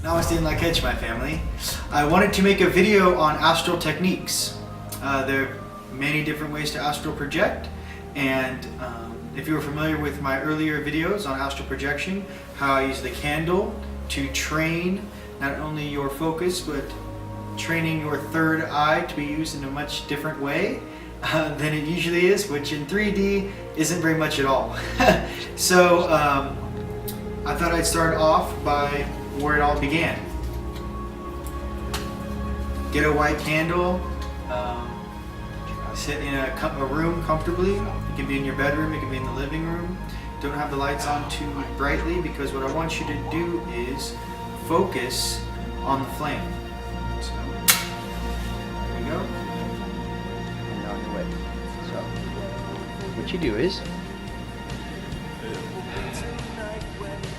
Namaste and Lak'ech, my family. I wanted to make a video on astral techniques. There are many different ways to astral project, and if you were familiar with my earlier videos on astral projection, how I use the candle to train not only your focus, but training your third eye to be used in a much different way than it usually is, which in 3D isn't very much at all. So I thought I'd start off by where it all began. Get a white candle, sit in a room comfortably. It can be in your bedroom, it can be in the living room. Don't have the lights on too brightly, because what I want you to do is focus on the flame. So, there we go. And on your way. So, what you do is,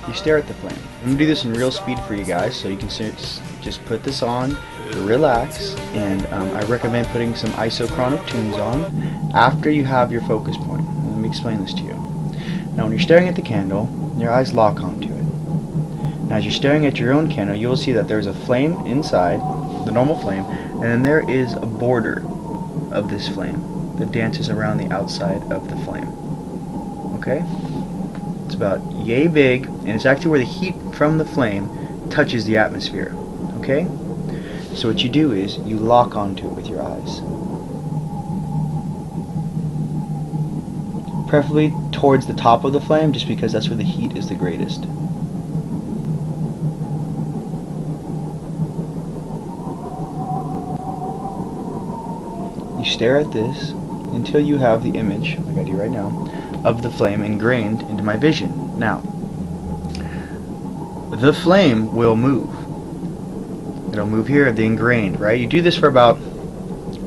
you stare at the flame. I'm going to do this in real speed for you guys, so you can just put this on, relax, and I recommend putting some isochronic tunes on after you have your focus point. Let me explain this to you. Now when you're staring at the candle, your eyes lock onto it. Now as you're staring at your own candle, you will see that there's a flame inside, the normal flame, and then there is a border of this flame that dances around the outside of the flame. Okay? It's about yay big, and it's actually where the heat from the flame touches the atmosphere. Okay? So what you do is you lock onto it with your eyes. Preferably towards the top of the flame, just because that's where the heat is the greatest. You stare at this until you have the image, like I do right now, of the flame ingrained into my vision. Now, the flame will move. It'll move here, the ingrained, right? You do this for about,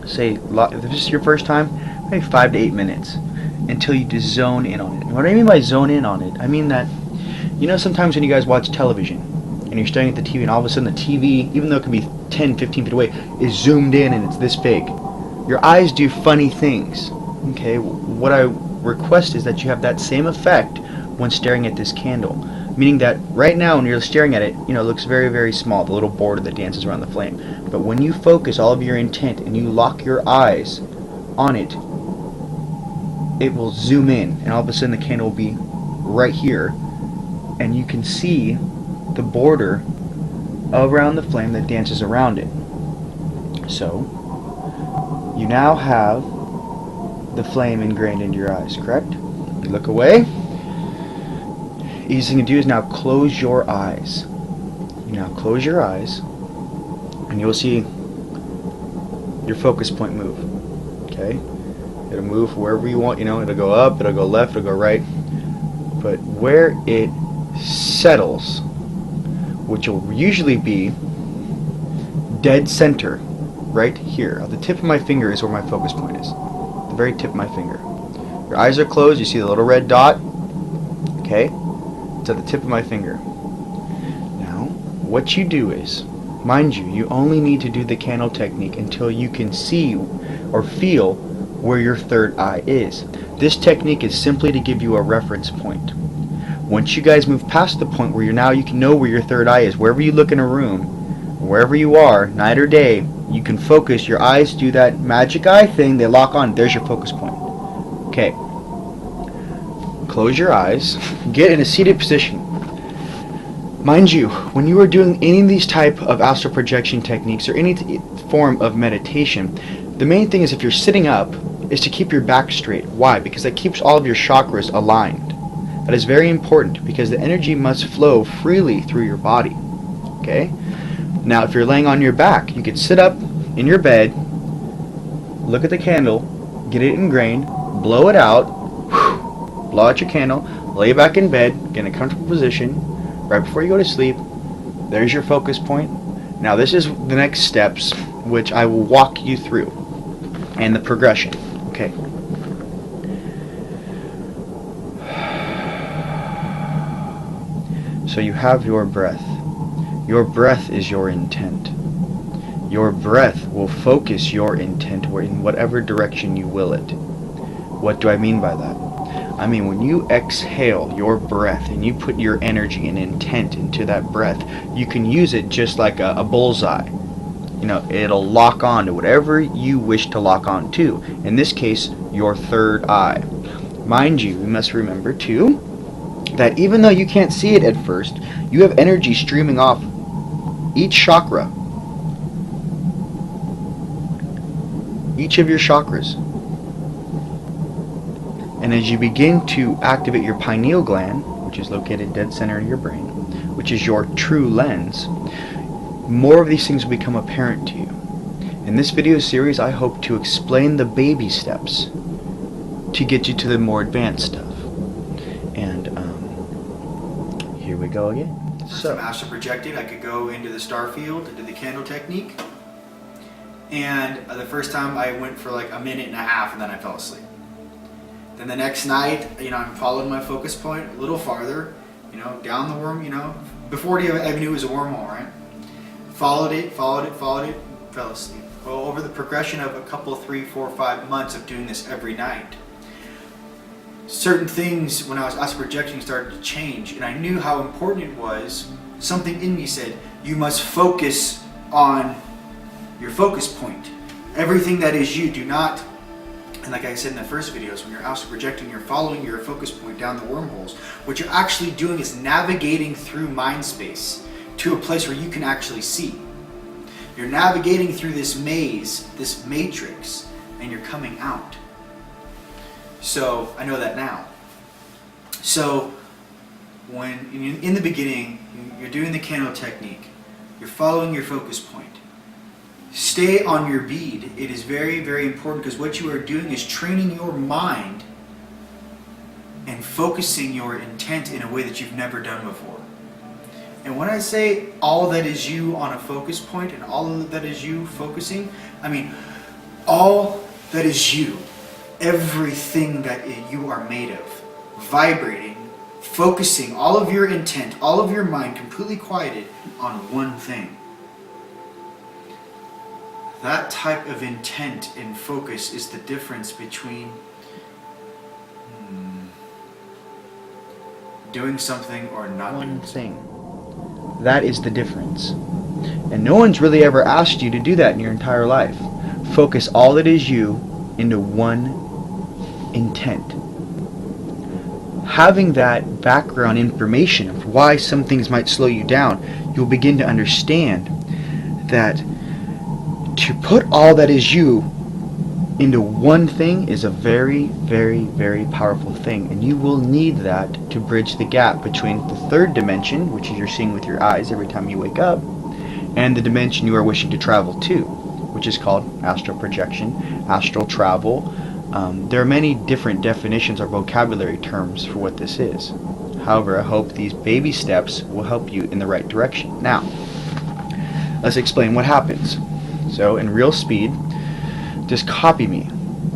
say, if this is your first time, maybe 5 to 8 minutes, until you just zone in on it. And what I mean by zone in on it, I mean that, you know, sometimes when you guys watch television, and you're staring at the TV, and all of a sudden the TV, even though it can be 10, 15 feet away, is zoomed in and it's this big. Your eyes do funny things. Okay, what I request is that you have that same effect when staring at this candle, meaning that right now when you're staring at it, you know, it looks very, very small, the little border that dances around the flame. But when you focus all of your intent and you lock your eyes on it, it will zoom in, and all of a sudden the candle will be right here, and you can see the border around the flame that dances around it. So you now have the flame ingrained into your eyes, correct? You look away. Easiest thing to do is now close your eyes. You now close your eyes, and you'll see your focus point move. Okay? It'll move wherever you want, you know, it'll go up, it'll go left, it'll go right. But where it settles, which will usually be dead center, right here. The tip of my finger is where my focus point is. The very tip of my finger. Your eyes are closed, you see the little red dot? Okay? It's at the tip of my finger. Now, what you do is, mind you, you only need to do the candle technique until you can see or feel where your third eye is. This technique is simply to give you a reference point. Once you guys move past the point where you can know where your third eye is, wherever you look in a room, wherever you are, night or day, you can focus. Your eyes do that magic eye thing. They lock on. There's your focus point. Okay. Close your eyes. Get in a seated position. Mind you, when you are doing any of these type of astral projection techniques or any form of meditation, the main thing is if you're sitting up is to keep your back straight. Why? Because that keeps all of your chakras aligned. That is very important because the energy must flow freely through your body. Okay? Now, if you're laying on your back, you could sit up in your bed, look at the candle, get it ingrained, blow it out, blow out your candle, lay back in bed, get in a comfortable position, right before you go to sleep. There's your focus point. Now, this is the next steps, which I will walk you through, and the progression. Okay. So you have your breath. Your breath is your intent. Your breath will focus your intent in whatever direction you will it. What do I mean by that? I mean, when you exhale your breath and you put your energy and intent into that breath, you can use it just like a bullseye. You know, it'll lock on to whatever you wish to lock on to. In this case, your third eye. Mind you, we must remember too, that even though you can't see it at first, you have energy streaming off each chakra. Each of your chakras. And as you begin to activate your pineal gland, which is located dead center in your brain, which is your true lens, more of these things will become apparent to you. In this video series, I hope to explain the baby steps to get you to the more advanced stuff. And here we go again. So, I'm astral projected. I could go into the star field, into the candle technique. And the first time I went for like a minute and a half and then I fell asleep. Then the next night, I followed my focus point a little farther, down the worm, before I even knew it was a wormhole, right? Followed it, fell asleep. Well, over the progression of a couple, 3, 4, 5 months of doing this every night, certain things when I was astral projecting started to change, and I knew how important it was. Something in me said, you must focus on your focus point. Everything that is you, do not, and like I said in the first videos, when you're astral projecting, you're following your focus point down the wormholes. What you're actually doing is navigating through mind space to a place where you can actually see. You're navigating through this maze, this matrix, and you're coming out. So I know that now. So when in the beginning, you're doing the candle technique, you're following your focus point. Stay on your bead. It is very, very important because what you are doing is training your mind and focusing your intent in a way that you've never done before. And when I say all that is you on a focus point and all that is you focusing, I mean all that is you, everything that you are made of, vibrating, focusing all of your intent, all of your mind completely quieted on one thing. That type of intent and focus is the difference between doing something or not doing One thing. That is the difference. And no one's really ever asked you to do that in your entire life. Focus all that is you into one intent. Having that background information of why some things might slow you down, you'll begin to understand that to put all that is you into one thing is a very, very, very powerful thing, and you will need that to bridge the gap between the third dimension, which you're seeing with your eyes every time you wake up, and the dimension you are wishing to travel to, which is called astral projection, astral travel. There are many different definitions or vocabulary terms for what this is. However, I hope these baby steps will help you in the right direction. Now, let's explain what happens. So, in real speed, just copy me,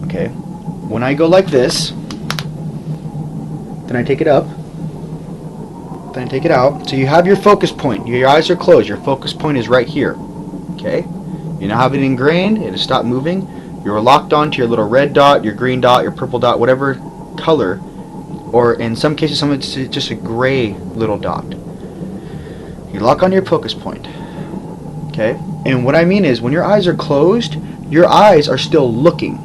okay? When I go like this, then I take it up, then I take it out. So you have your focus point. Your eyes are closed. Your focus point is right here, okay? You now have it ingrained. It has stopped moving. You're locked onto your little red dot, your green dot, your purple dot, whatever color or in some cases, it's just a gray little dot. You lock on your focus point. Okay? And what I mean is, when your eyes are closed, your eyes are still looking.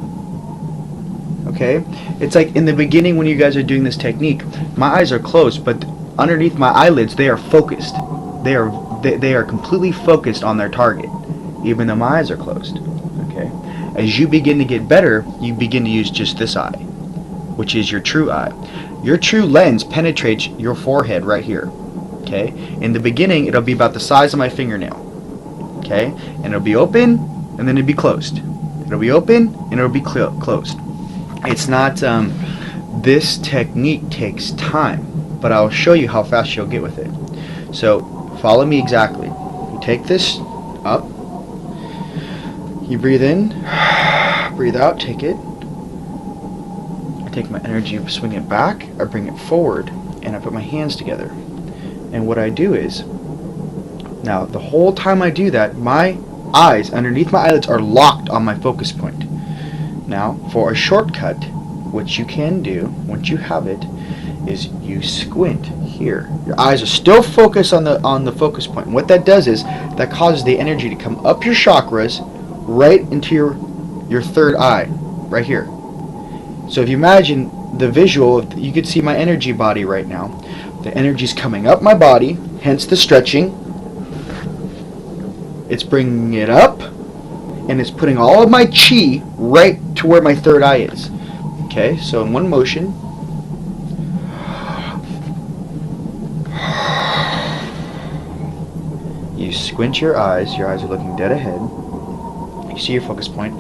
Okay? It's like in the beginning when you guys are doing this technique, my eyes are closed, but underneath my eyelids, they are focused. They are completely focused on their target, even though my eyes are closed. Okay? As you begin to get better, you begin to use just this eye, which is your true eye. Your true lens penetrates your forehead right here. Okay? In the beginning, it'll be about the size of my fingernail. Okay? And it'll be open, and then it'll be closed. It'll be open, and it'll be closed. It's not, this technique takes time, but I'll show you how fast you'll get with it. So, follow me exactly. You take this up, you breathe in, breathe out, take it. I take my energy, swing it back, I bring it forward, and I put my hands together. And what I do is, now the whole time I do that, my eyes underneath my eyelids are locked on my focus point. Now, for a shortcut, which you can do once you have it, is you squint here. Your eyes are still focused on the focus point. And what that does is that causes the energy to come up your chakras right into your third eye, right here. So if you imagine the visual, you could see my energy body right now. The energy is coming up my body, hence the stretching. It's bringing it up, and it's putting all of my chi right to where my third eye is. Okay, so in one motion, you squint your eyes are looking dead ahead. You see your focus point,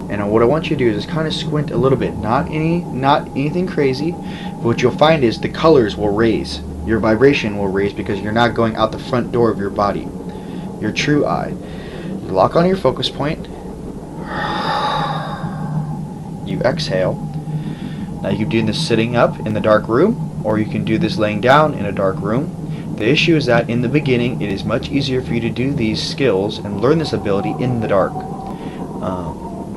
and what I want you to do is just kind of squint a little bit, not anything crazy, but what you'll find is the colors will raise, your vibration will raise, because you're not going out the front door of your body, your true eye. You lock on your focus point, you exhale. Now you can do this sitting up in the dark room, or you can do this laying down in a dark room. The issue is that in the beginning, it is much easier for you to do these skills and learn this ability in the dark.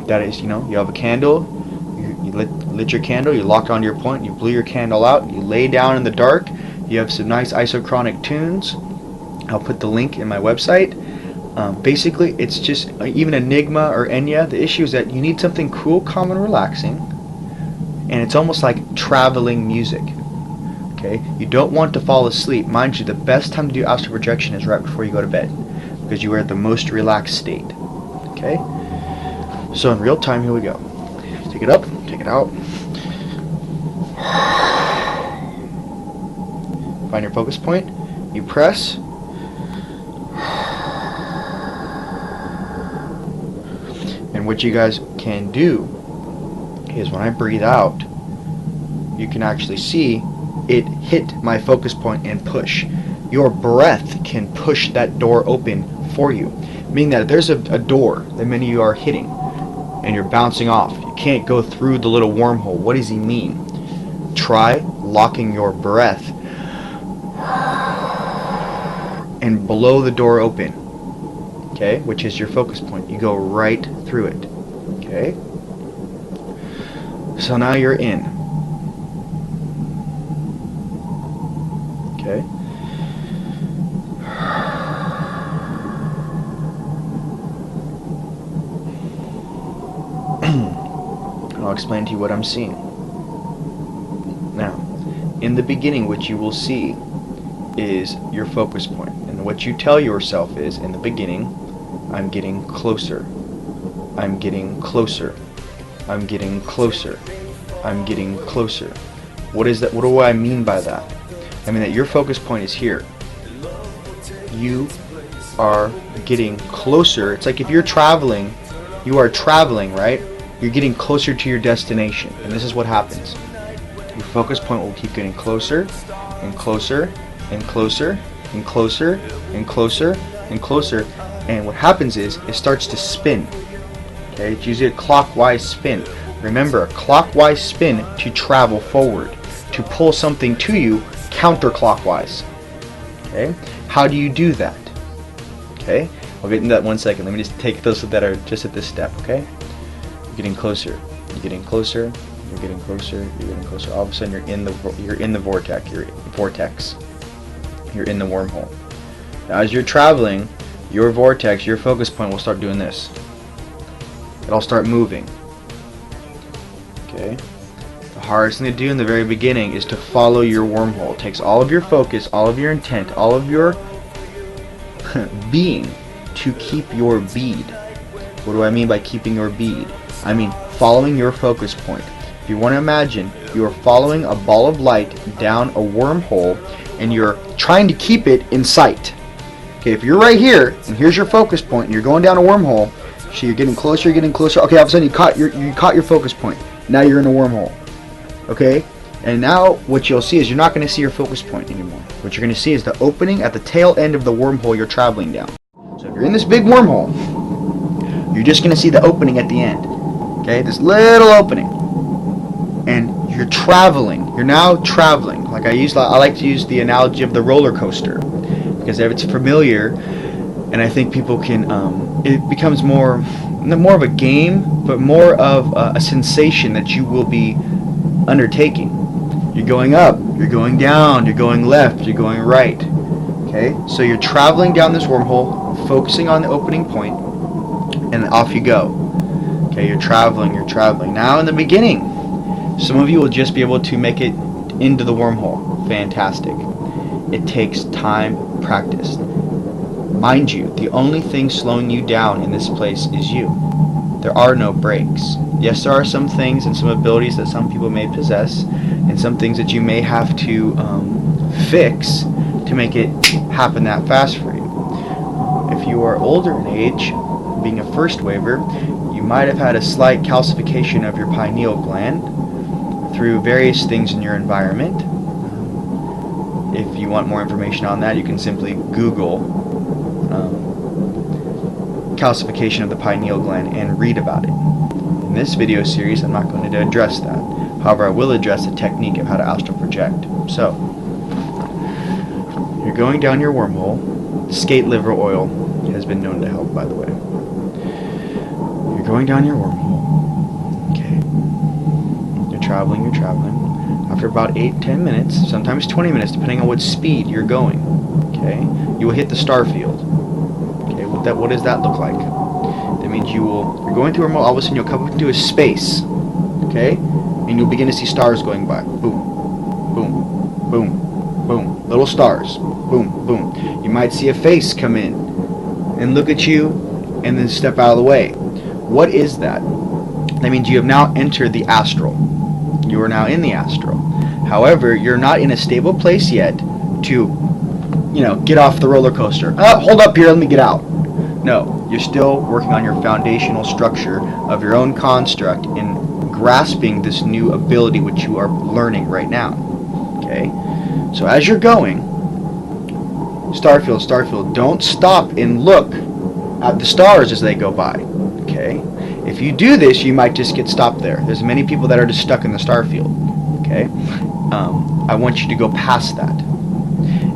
That is, you have a candle, you lit your candle, you lock onto your point, you blew your candle out, you lay down in the dark, you have some nice isochronic tunes. I'll put the link in my website. Basically, it's just even Enigma or Enya. The issue is that you need something cool, calm, and relaxing, and it's almost like traveling music. Okay, you don't want to fall asleep. Mind you, the best time to do astral projection is right before you go to bed, because you are at the most relaxed state. Okay, so in real time, here we go. Take it up, take it out. Find your focus point. You press. And what you guys can do is when I breathe out, you can actually see it hit my focus point and push. Your breath can push that door open for you, meaning that if there's a door that many of you are hitting and you're bouncing off, you can't go through the little wormhole. What does he mean? Try locking your breath and blow the door open. Okay, which is your focus point. You go right through it. Okay, so now you're in. Okay, I'll explain to you what I'm seeing. Now, in the beginning, what you will see is your focus point, and what you tell yourself is, in the beginning, I'm getting closer. I'm getting closer. I'm getting closer. I'm getting closer. What is that? What do I mean by that? I mean that your focus point is here. You are getting closer. It's like if you're traveling, you are traveling, right? You're getting closer to your destination. And this is what happens. Your focus point will keep getting closer and closer and closer and closer and closer and closer. And what happens is it starts to spin. Okay, it's usually a clockwise spin. Remember, a clockwise spin to travel forward, to pull something to you counterclockwise. Okay, how do you do that? Okay, I'll get into that in 1 second. Let me just take those that are just at this step. Okay, you're getting closer. You're getting closer. You're You're getting closer. You're getting closer. All of a sudden, you're in the vortex. You're in the wormhole. Now, as you're traveling, your vortex, your focus point will start doing this. It'll start moving. Okay. The hardest thing to do in the very beginning is to follow your wormhole. It takes all of your focus, all of your intent, all of your being to keep your bead. What do I mean by keeping your bead? I mean following your focus point. If you want to imagine, you are following a ball of light down a wormhole and you're trying to keep it in sight. Okay, if you're right here and here's your focus point and you're going down a wormhole, so you're getting closer, you're getting closer. Okay, all of a sudden you caught your focus point. Now you're in a wormhole. Okay? And now what you'll see is you're not going to see your focus point anymore. What you're going to see is the opening at the tail end of the wormhole you're traveling down. So if you're in this big wormhole, you're just going to see the opening at the end. Okay? This little opening. And you're traveling. You're now traveling. Like I like to use the analogy of the roller coaster, because if it's familiar, and I think people can, it becomes more of a game, but more of a sensation that you will be undertaking. You're going up, you're going down, you're going left, you're going right. Okay, so you're traveling down this wormhole, focusing on the opening point, and off you go. Okay, you're traveling. Now in the beginning, some of you will just be able to make it into the wormhole. Fantastic. It takes time, practice. Mind you, the only thing slowing you down in this place is you. There are no breaks. Yes, there are some things and some abilities that some people may possess, and some things that you may have to fix to make it happen that fast for you. If you are older in age, being a first waver, you might have had a slight calcification of your pineal gland through various things in your environment. If you want more information on that, you can simply Google calcification of the pineal gland and read about it. In this video series, I'm not going to address that. However, I will address the technique of how to astral project. So, you're going down your wormhole. Skate liver oil has been known to help, by the way. You're going down your wormhole. Okay. You're traveling. After about 8-10 minutes, sometimes 20 minutes, depending on what speed you're going, okay, you will hit the star field. Okay, what does that look like? That means you're going through a wormhole, all of a sudden you'll come up into a space, okay, and you'll begin to see stars going by. Boom, boom, boom, boom. Little stars. Boom, boom. You might see a face come in and look at you and then step out of the way. What is that? That means you have now entered the astral. You are now in the astral. However, you're not in a stable place yet to, get off the roller coaster. Hold up here, let me get out. No, you're still working on your foundational structure of your own construct in grasping this new ability which you are learning right now. Okay? So as you're going, Starfield, don't stop and look at the stars as they go by. Okay? If you do this, you might just get stopped there. There's many people that are just stuck in the starfield. Okay? I want you to go past that.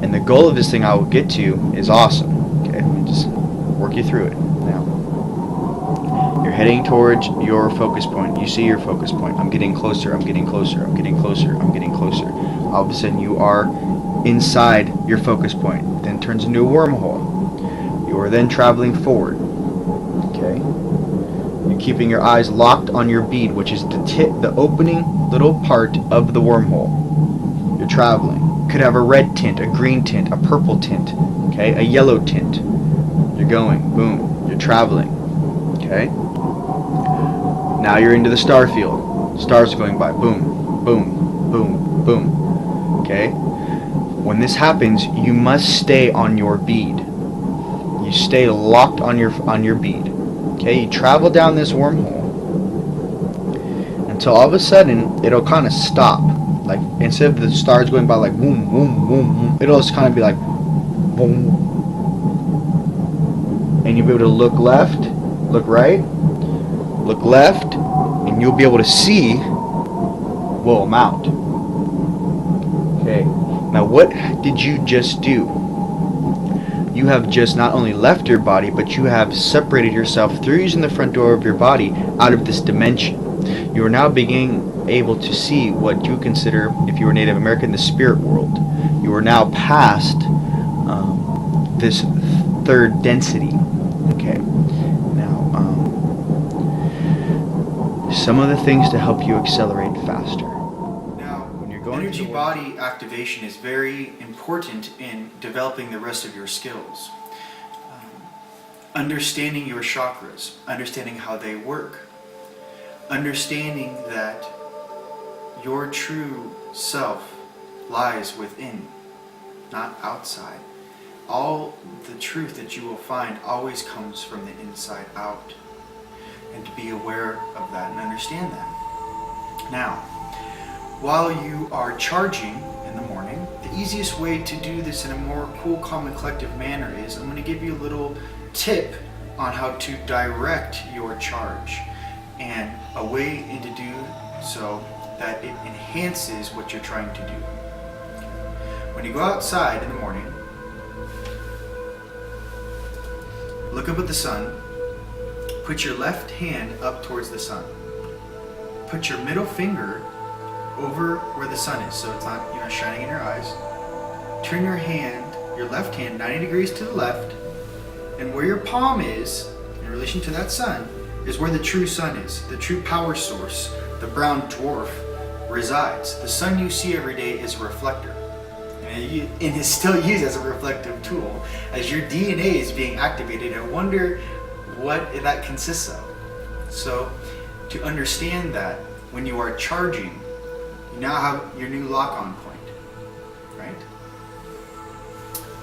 And the goal of this thing I will get to is awesome. Okay? Let me just work you through it. Now, you're heading towards your focus point. You see your focus point. I'm getting closer. All of a sudden, you are inside your focus point. Then turns into a wormhole. You are then traveling forward. Okay? You're keeping your eyes locked on your bead, which is the opening little part of the wormhole. You're traveling. Could have a red tint, a green tint, a purple tint, okay, a yellow tint. You're going, boom, you're traveling, okay? Now you're into the star field. Stars are going by, boom, boom, boom, boom, okay? When this happens, you must stay on your bead. You stay locked on your bead. Okay, you travel down this wormhole until all of a sudden it'll kind of stop. Like instead of the stars going by like boom, boom, boom, boom, it'll just kind of be like boom. And you'll be able to look left, look right, look left, and you'll be able to see, whoa, I'm out. Okay, now what did you just do? You have just not only left your body, but you have separated yourself through using the front door of your body out of this dimension. You are now being able to see what you consider, if you were Native American, the spirit world. You are now past this third density. Okay. Now, some of the things to help you accelerate faster. Now, When you're going energy to the body activation is very important in developing the rest of your skills. Understanding your chakras, understanding how they work, understanding that your true self lies within, not outside. All the truth that you will find always comes from the inside out. And to be aware of that and understand that. Now, while you are charging in the morning, the easiest way to do this in a more cool, calm, and collective manner is I'm going to give you a little tip on how to direct your charge and a way to do so that it enhances what you're trying to do. When you go outside in the morning, look up at the sun, put your left hand up towards the sun. Put your middle finger over where the sun is, so it's not, shining in your eyes. Turn your left hand 90 degrees to the left, and where your palm is, in relation to that sun, is where the true sun is, the true power source, the brown dwarf resides. The sun you see every day is a reflector, and is still used as a reflective tool. As your DNA is being activated, I wonder what that consists of. So, to understand that, when you are charging, you now have your new lock-on point, right?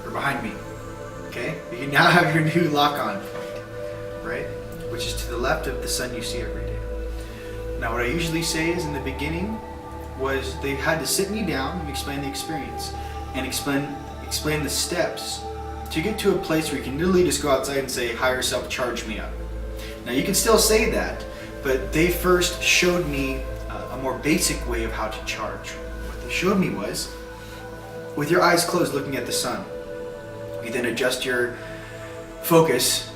Or behind me, okay? You now have your new lock-on point, right? Which is to the left of the sun you see every day. Now, what I usually say is in the beginning was they had to sit me down and explain the experience and explain the steps to get to a place where you can literally just go outside and say, higher self, charge me up. Now, you can still say that, but they first showed me a more basic way of how to charge. What they showed me was, with your eyes closed looking at the sun, you then adjust your focus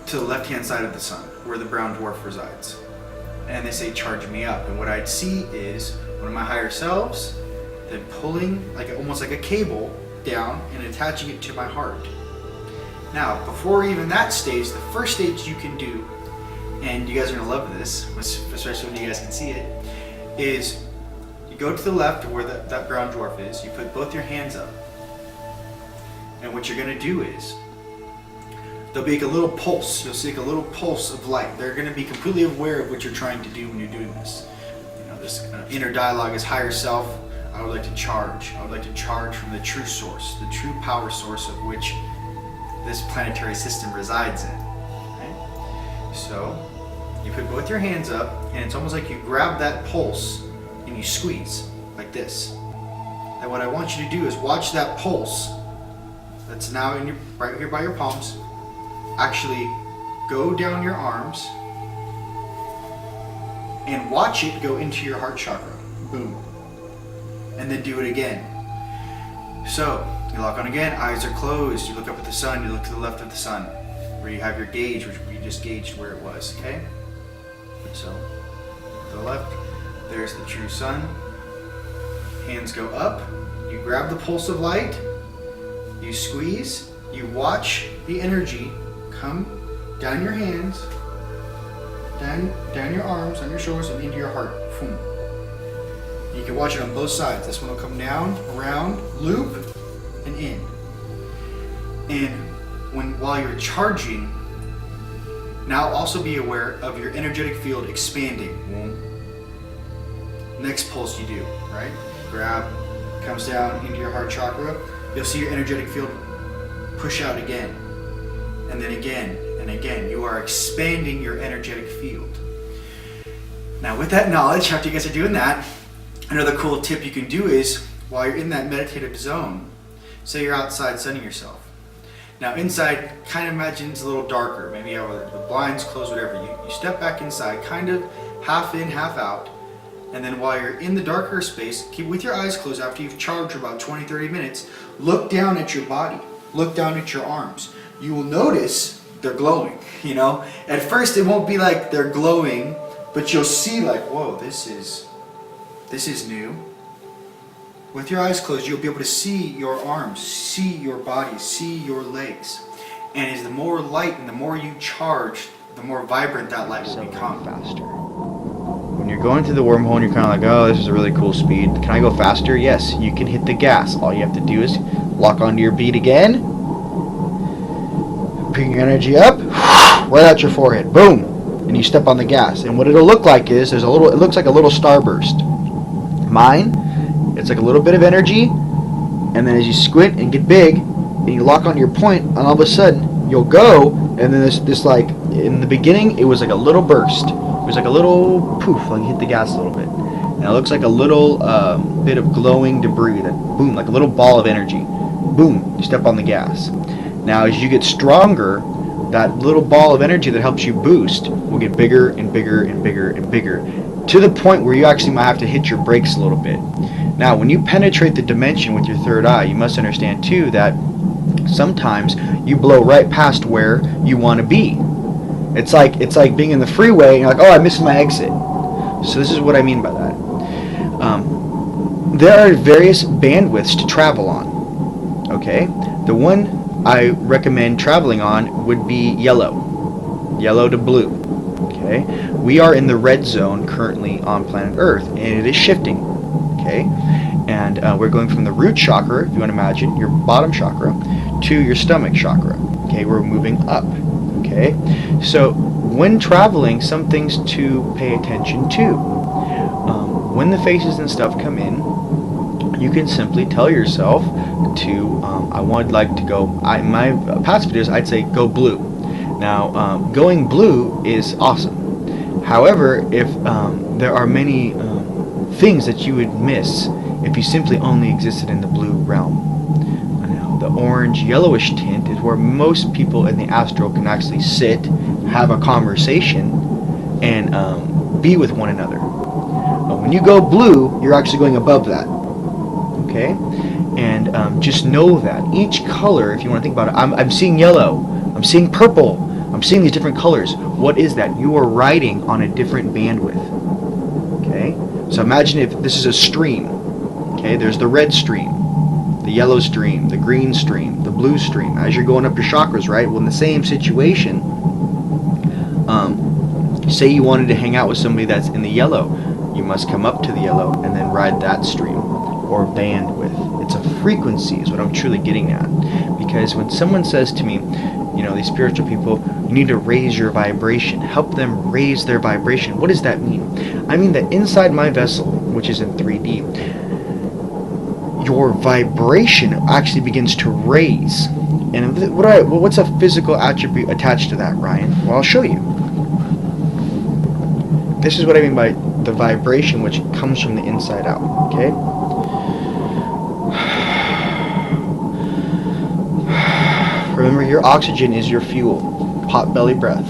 to the left-hand side of the sun, where the brown dwarf resides. And they say, charge me up. And what I'd see is one of my higher selves, then pulling almost like a cable down and attaching it to my heart. Now, before even that stage, the first stage you can do, and you guys are gonna love this, especially when you guys can see it, is you go to the left where that brown dwarf is, you put both your hands up, and what you're gonna do is, there'll be a little pulse, you'll see a little pulse of light. They're gonna be completely aware of what you're trying to do when you're doing this. This inner dialogue is higher self, I would like to charge. I would like to charge from the true source, the true power source of which this planetary system resides in. Okay? So, you put both your hands up, and it's almost like you grab that pulse and you squeeze, like this. And what I want you to do is watch that pulse that's now right here by your palms, actually go down your arms and watch it go into your heart chakra. Boom. And then do it again. So, you lock on again, eyes are closed, you look up at the sun, you look to the left of the sun, where you have your gauge, which we just gauged where it was, okay? So, to the left, there's the true sun. Hands go up, you grab the pulse of light, you squeeze, you watch the energy come down your hands, down your arms, on your shoulders, and into your heart. Boom. You can watch it on both sides. This one will come down, around, loop, and in. And while you're charging, now also be aware of your energetic field expanding. Next pulse you do, right? Grab, comes down into your heart chakra. You'll see your energetic field push out again. And then again, and again. You are expanding your energetic field. Now with that knowledge, after you guys are doing that, another cool tip you can do is, while you're in that meditative zone, say you're outside sunning yourself. Now inside, kind of imagine it's a little darker. Maybe you have the blinds closed, whatever. You step back inside, kind of half in, half out. And then while you're in the darker space, keep with your eyes closed after you've charged for about 20-30 minutes, look down at your body. Look down at your arms. You will notice they're glowing, you know? At first it won't be like they're glowing, but you'll see like, whoa, this is This is new. With your eyes closed, you'll be able to see your arms, see your body, see your legs. And as the more light and the more you charge, the more vibrant that light will become. Faster. When you're going through the wormhole and you're kind of like, oh, this is a really cool speed. Can I go faster? Yes, you can hit the gas. All you have to do is lock onto your beat again. Bring your energy up, right at your forehead. Boom. And you step on the gas. And what it'll look like is, it looks like a little starburst. Mine, it's like a little bit of energy, and then as you squint and get big, and you lock onto your point, and all of a sudden, you'll go, and then this like, in the beginning, it was like a little burst. It was like a little poof, like you hit the gas a little bit. And it looks like a little bit of glowing debris, that boom, like a little ball of energy. Boom, you step on the gas. Now, as you get stronger, that little ball of energy that helps you boost will get bigger and bigger and bigger and bigger, to the point where you actually might have to hit your brakes a little bit. Now, when you penetrate the dimension with your third eye, you must understand too that sometimes you blow right past where you want to be. It's like being in the freeway and you're like, oh, I missed my exit. So this is what I mean by that. There are various bandwidths to travel on. Okay, the one I recommend traveling on would be yellow to blue. Okay, we are in the red zone currently on planet Earth, and it is shifting. Okay, and we're going from the root chakra, if you want to imagine, your bottom chakra, to your stomach chakra. Okay, we're moving up. Okay, so when traveling, some things to pay attention to. When the faces and stuff come in, you can simply tell yourself to, I would like to go, in my past videos, I'd say go blue. Now, going blue is awesome. However, if there are many things that you would miss if you simply only existed in the blue realm. Now, the orange yellowish tint is where most people in the astral can actually sit, have a conversation, and be with one another. But when you go blue, you're actually going above that. Okay? And just know that each color, if you want to think about it, I'm seeing yellow, I'm seeing purple, I'm seeing these different colors. What is that? You are riding on a different bandwidth. Okay? So imagine if this is a stream. Okay, there's the red stream, the yellow stream, the green stream, the blue stream. As you're going up your chakras, right? Well, in the same situation, say you wanted to hang out with somebody that's in the yellow, you must come up to the yellow and then ride that stream, or bandwidth. It's a frequency is what I'm truly getting at. Because when someone says to me, you know, these spiritual people, you need to raise your vibration, help them raise their vibration. What does that mean? I mean that inside my vessel, which is in 3D, your vibration actually begins to raise. And what's a physical attribute attached to that, Ryan? Well, I'll show you. This is what I mean by the vibration, which comes from the inside out. Okay? Remember, your oxygen is your fuel. Pot belly breath.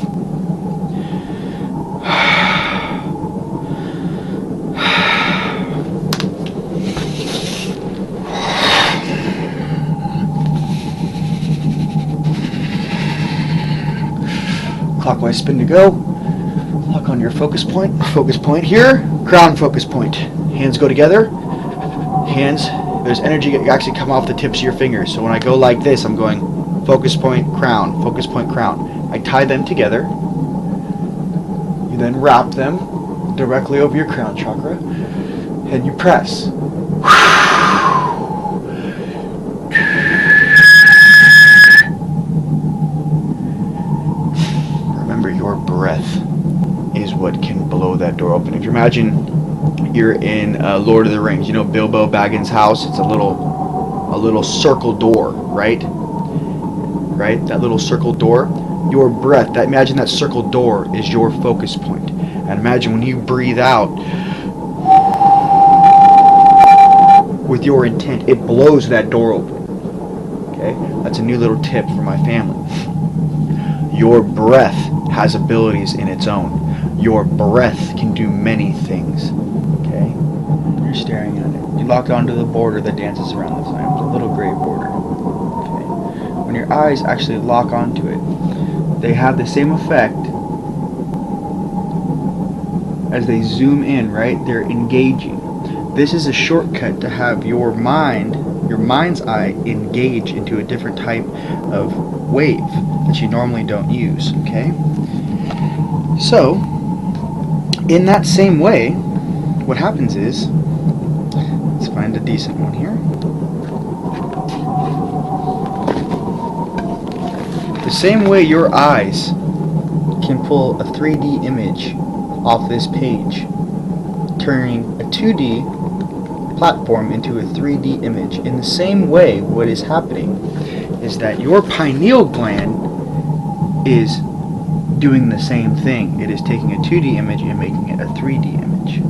Clockwise spin to go. Lock on your focus point. Focus point here. Crown focus point. Hands go together. Hands, there's energy that actually come off the tips of your fingers. So when I go like this, I'm going focus point, crown, focus point, crown. I tie them together. You then wrap them directly over your crown chakra, and you press. Remember, your breath is what can blow that door open. If you imagine you're in Lord of the Rings, you know Bilbo Baggins' house. It's a little circle door, right? Right? That little circle door. Your breath, imagine that circle door is your focus point. And imagine when you breathe out with your intent, it blows that door open. Okay? That's a new little tip for my family. Your breath has abilities in its own. Your breath can do many things. Okay? You're staring at it. You lock onto the border that dances around the time, the little gray border. When your eyes actually lock onto it, they have the same effect as they zoom in, right? They're engaging. this is a shortcut to have your mind's eye engage into a different type of wave that you normally don't use, okay? So, in that same way, what happens is, let's find a decent one here. The same way your eyes can pull a 3D image off this page, turning a 2D platform into a 3D image. In the same way, what is happening is that your pineal gland is doing the same thing. It is taking a 2D image and making it a 3D image.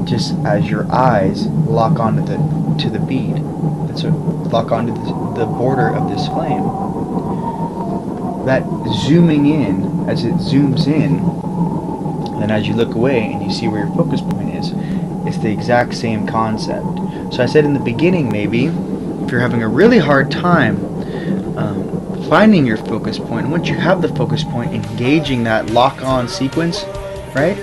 Just as your eyes lock onto the bead, lock onto the border of this flame, that zooming in, as it zooms in, and as you look away and you see where your focus point is, it's the exact same concept. So I said in the beginning, maybe, if you're having a really hard time finding your focus point, and once you have the focus point, engaging that lock-on sequence, right?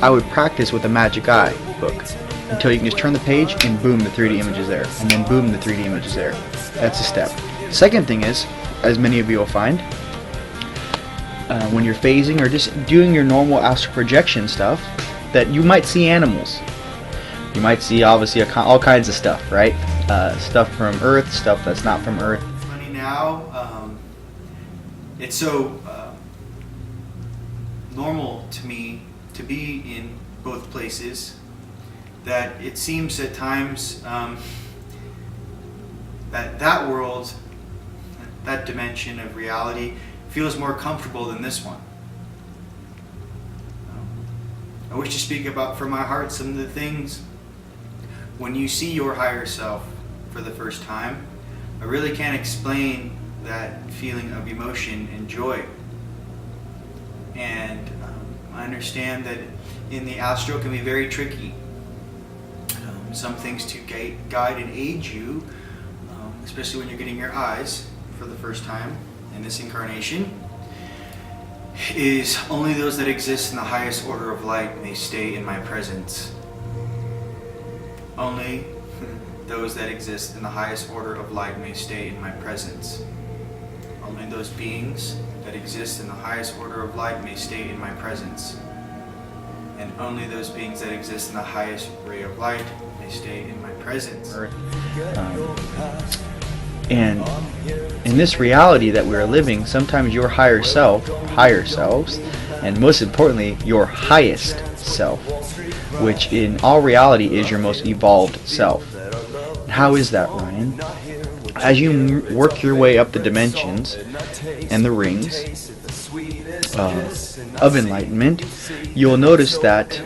I would practice with a magic eye book until you can just turn the page and boom, the 3D image is there, and then boom, the 3D image is there. That's a step. Second thing is, as many of you will find, when you're phasing or just doing your normal astral projection stuff, that you might see animals. You might see obviously all kinds of stuff, right? Stuff from Earth, stuff that's not from Earth. Funny now, it's so normal to me to be in both places that it seems at times that world, that dimension of reality, feels more comfortable than this one. I wish to speak about from my heart some of the things when you see your higher self for the first time. I really can't explain that feeling of emotion and joy. And I understand that in the astral can be very tricky. Some things to guide and aid you, especially when you're getting your eyes for the first time in this incarnation, is only those that exist in the highest order of light may stay in my presence. Only those that exist in the highest order of light may stay in my presence. Only those beings that exist in the highest order of light may stay in my presence. And only those beings that exist in the highest ray of light may stay in my presence. And in this reality that we're living, sometimes your higher selves, and most importantly, your highest self, which in all reality is your most evolved self. How is that, Ryan? As you work your way up the dimensions and the rings of enlightenment, you'll notice that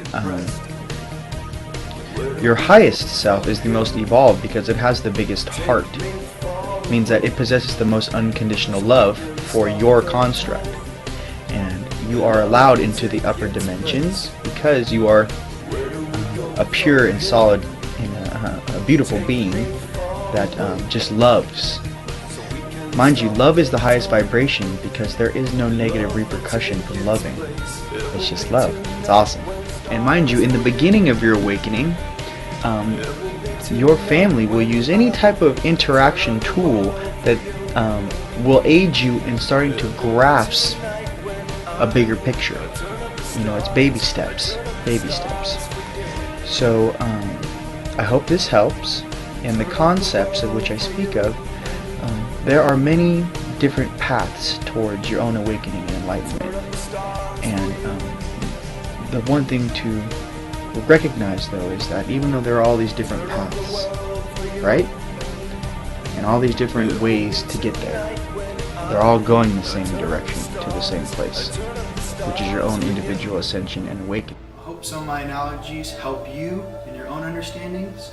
your highest self is the most evolved because it has the biggest heart. It means that it possesses the most unconditional love for your construct. And you are allowed into the upper dimensions because you are a pure and solid and a beautiful being that just loves. Mind you, love is the highest vibration because there is no negative repercussion from loving. It's just love. It's awesome. And mind you, in the beginning of your awakening, your family will use any type of interaction tool that will aid you in starting to grasp a bigger picture. You know, it's baby steps. So I hope this helps. And the concepts of which I speak of, there are many different paths towards your own awakening and enlightenment. And the one thing to recognize, though, is that even though there are all these different paths, right? And all these different ways to get there, they're all going the same direction to the same place, which is your own individual ascension and awakening. I hope some of my analogies help you in your own understandings.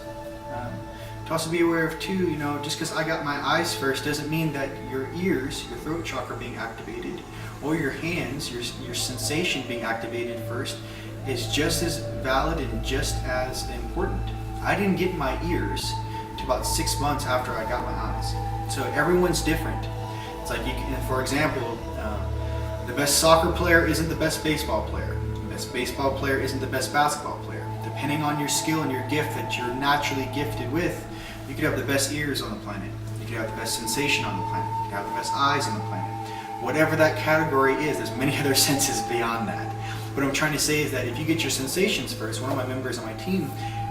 To also be aware of too, you know, just because I got my eyes first doesn't mean that your ears, your throat chakra being activated, or your hands, your sensation being activated first is just as valid and just as important. I didn't get my ears to about 6 months after I got my eyes. So everyone's different. It's like, for example, the best soccer player isn't the best baseball player. The best baseball player isn't the best basketball player. The depending on your skill and your gift that you're naturally gifted with, you could have the best ears on the planet. You could have the best sensation on the planet. You could have the best eyes on the planet. Whatever that category is, there's many other senses beyond that. What I'm trying to say is that if you get your sensations first, one of my members on my team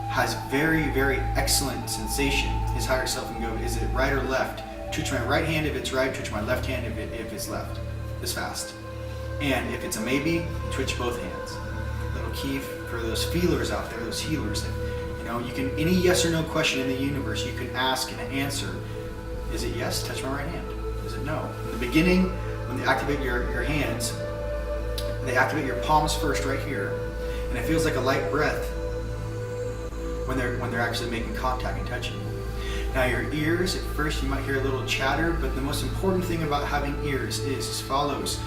has very, very excellent sensation. His higher self can go, is it right or left? Twitch my right hand if it's right, twitch my left hand if it's left. This fast. And if it's a maybe, twitch both hands. Little key for those feelers out there, those healers. That, you know, you can, any yes or no question in the universe, you can ask and answer. Is it yes? Touch my right hand. Is it no? In the beginning, when they activate your hands, they activate your palms first right here, and it feels like a light breath when they're actually making contact and touching you. Now your ears, at first you might hear a little chatter, but the most important thing about having ears is as follows.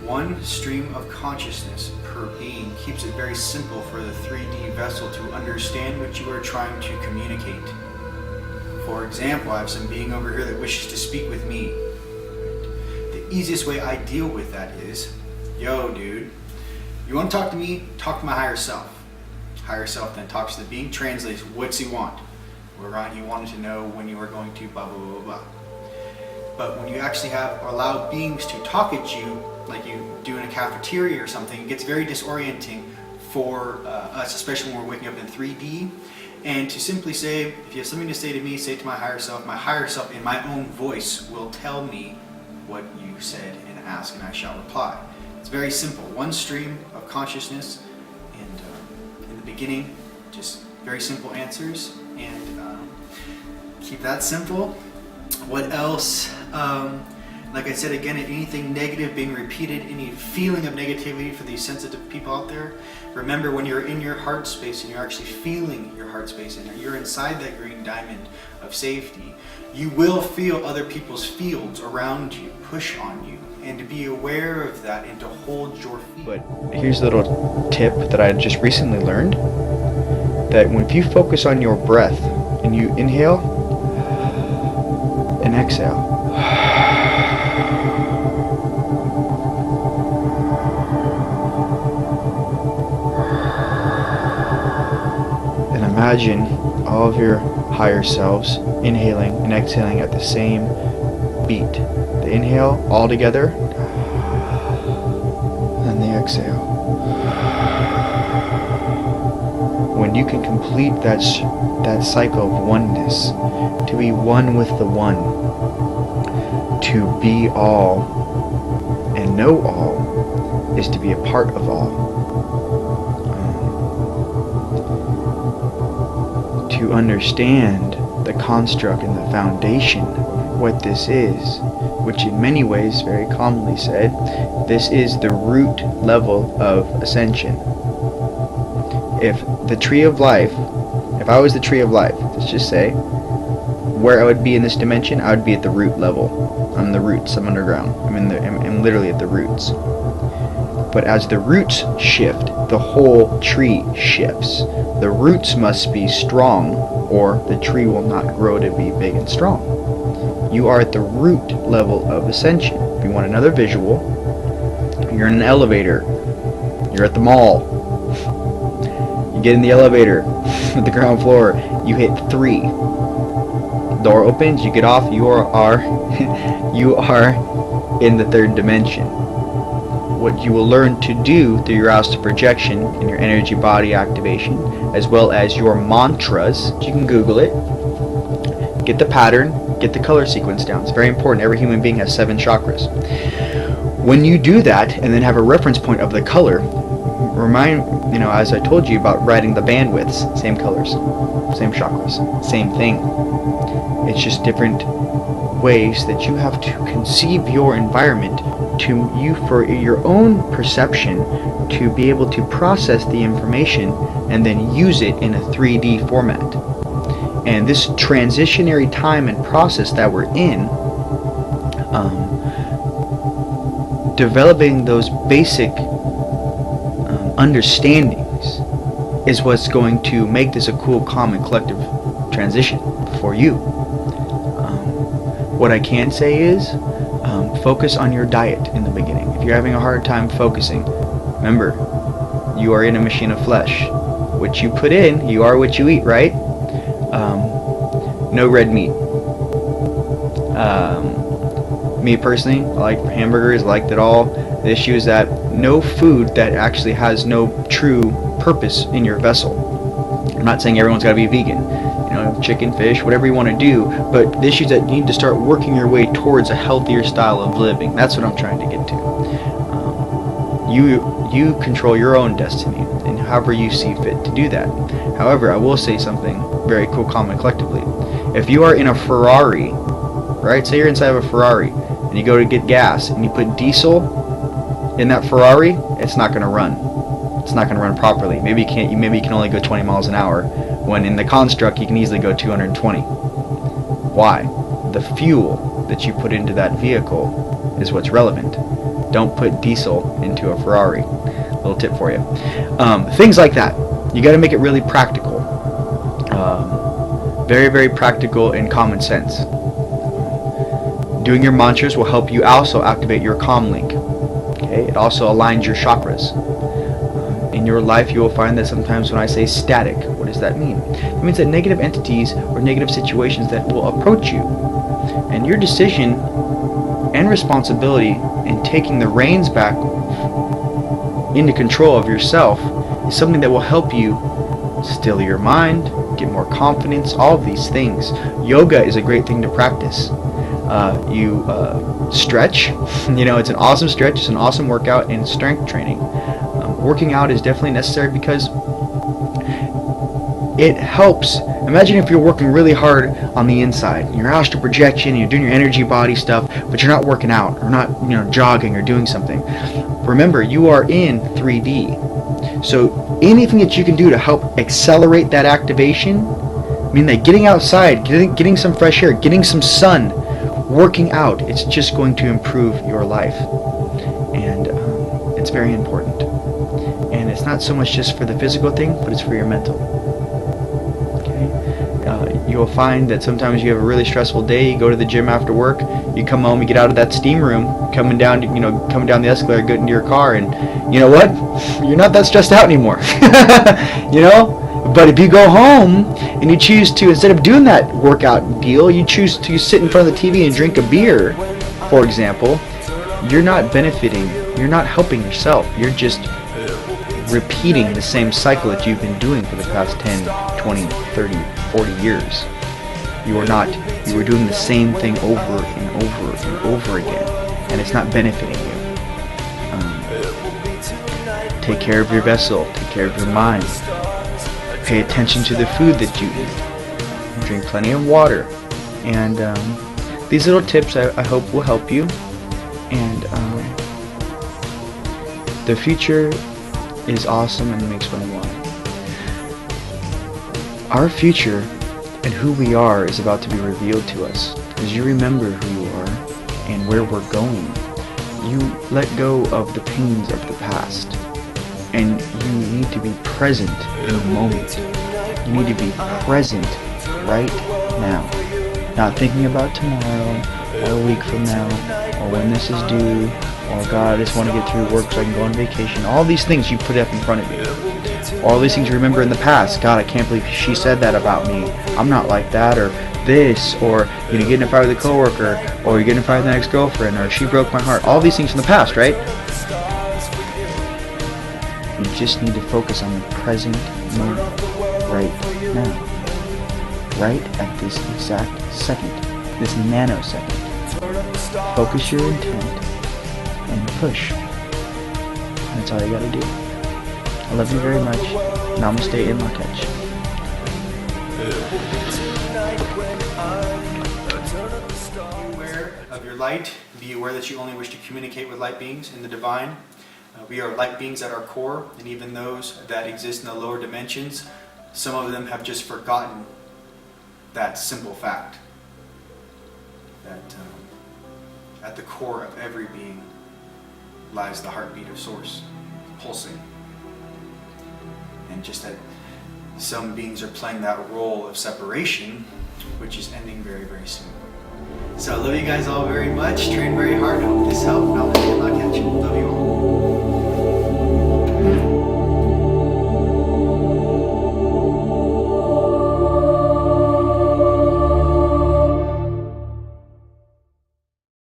One stream of consciousness per being keeps it very simple for the 3D vessel to understand what you are trying to communicate. For example, I have some being over here that wishes to speak with me. The easiest way I deal with that is, yo dude, you want to talk to me? Talk to my higher self. Higher self then talks to the being, translates, what's he want? Well, Ryan, he wanted to know when you were going to blah, blah, blah, blah. But when you actually allow beings to talk at you, like you do in a cafeteria or something, it gets very disorienting for us, especially when we're waking up in 3D. And to simply say, if you have something to say to me, say it to my higher self in my own voice will tell me what you said and ask, and I shall reply. It's very simple. One stream of consciousness, and in the beginning, just very simple answers, and keep that simple. What else? Like I said again, anything negative being repeated, any feeling of negativity for these sensitive people out there, remember when you're in your heart space and you're actually feeling your heart space and you're inside that green diamond of safety, you will feel other people's fields around you push on you, and to be aware of that and to hold your feet. But here's a little tip that I just recently learned, that if you focus on your breath and you inhale and exhale, and imagine all of your higher selves inhaling and exhaling at the same beat. They inhale all together, and they exhale. When you can complete that cycle of oneness, to be one with the one, to be all and know all, is to be a part of all. To understand the construct and the foundation of what this is, which in many ways, very commonly said, this is the root level of ascension. If the tree of life, if I was the tree of life, let's just say, where I would be in this dimension, I would be at the root level. I'm the roots, I'm underground. I'm literally at the roots. But as the roots shift, the whole tree shifts. The roots must be strong, or the tree will not grow to be big and strong. You are at the root level of ascension. If you want another visual, you're in an elevator. You're at the mall. You get in the elevator at the ground floor. You hit 3. Door opens. You get off. You are in the 3rd dimension. What you will learn to do through your astral projection and your energy body activation, as well as your mantras, you can Google it, get the pattern, get the color sequence down. It's very important. Every human being has 7 chakras. When you do that and then have a reference point of the color, remind, as I told you about writing the bandwidths, same colors, same chakras, same thing. It's just different ways that you have to conceive your environment to you for your own perception, to be able to process the information and then use it in a 3D format. And this transitionary time and process that we're in, developing those basic understandings is what's going to make this a cool, calm, and collective transition for you. What I can say is, focus on your diet in the beginning. If you're having a hard time focusing, remember, you are in a machine of flesh. what you put in, you are what you eat, right? No red meat. Me personally, I like hamburgers, liked it all. The issue is that no food that actually has no true purpose in your vessel. I'm not saying everyone's got to be vegan. You know, chicken, fish, whatever you want to do, but the issue is that you need to start working your way towards a healthier style of living. That's what I'm trying to get to. You control your own destiny, and however you see fit to do that. However, I will say something very cool, calm, and collectively. If you are in a Ferrari, right? Say you're inside of a Ferrari, and you go to get gas, and you put diesel in that Ferrari, it's not going to run. It's not going to run properly. Maybe you can only go 20 miles an hour, when in the construct you can easily go 220. Why? The fuel that you put into that vehicle is what's relevant. Don't put diesel into a Ferrari. Little tip for you. Things like that. You got to make it really practical. Very, very practical and common sense. Doing your mantras will help you also activate your calm link. Okay? It also aligns your chakras. In your life, you will find that sometimes when I say static, what does that mean? It means that negative entities or negative situations that will approach you, and your decision and responsibility in taking the reins back into control of yourself is something that will help you still your mind, get more confidence, all of these things. Yoga is a great thing to practice. You stretch. You know, it's an awesome stretch, it's an awesome workout, and strength training. Working out is definitely necessary because it helps. Imagine if you're working really hard on the inside, your astral projection, you're doing your energy body stuff, but you're not working out or not, jogging or doing something. Remember, you are in 3D. So anything that you can do to help accelerate that activation, I mean that getting outside, getting some fresh air, getting some sun, working out, it's just going to improve your life. And it's very important. And it's not so much just for the physical thing, but it's for your mental. Okay? You'll find that sometimes you have a really stressful day, you go to the gym after work, you come home, you get out of that steam room, coming down the escalator, get into your car, and you know what? You're not that stressed out anymore. But if you go home and you choose to, instead of doing that workout deal, you choose to sit in front of the TV and drink a beer, for example, you're not benefiting, you're not helping yourself, you're just repeating the same cycle that you've been doing for the past 10, 20, 30, 40 years. You are doing the same thing over and over and over again, and it's not benefiting you. Take care of your vessel, take care of your mind. Pay attention to the food that you eat. Drink plenty of water. And these little tips I hope will help you. And the future is awesome and makes one why. Our future and who we are is about to be revealed to us. As you remember who you are and where we're going, you let go of the pains of the past. And you need to be present in the moment. You need to be present right now. Not thinking about tomorrow, or a week from now, or when this is due, or God, I just want to get through work so I can go on vacation. All these things you put up in front of you. All these things you remember in the past. God, I can't believe she said that about me. I'm not like that, or this, or getting in a fight with a coworker, or you're getting in a fight with an ex-girlfriend, or she broke my heart. All these things from the past, right? You just need to focus on the present moment, right now. Right at this exact second, this nanosecond. Focus your intent and push. That's all you gotta do. I love you very much. Namaste and Lakach. Be aware of your light. Be aware that you only wish to communicate with light beings in the divine. We are light beings at our core, and even those that exist in the lower dimensions, some of them have just forgotten that simple fact. That at the core of every being lies the heartbeat of Source, pulsing. And just that some beings are playing that role of separation, which is ending very, very soon. So I love you guys all very much. Train very hard. I hope this helped. I'll catch you. Love you all.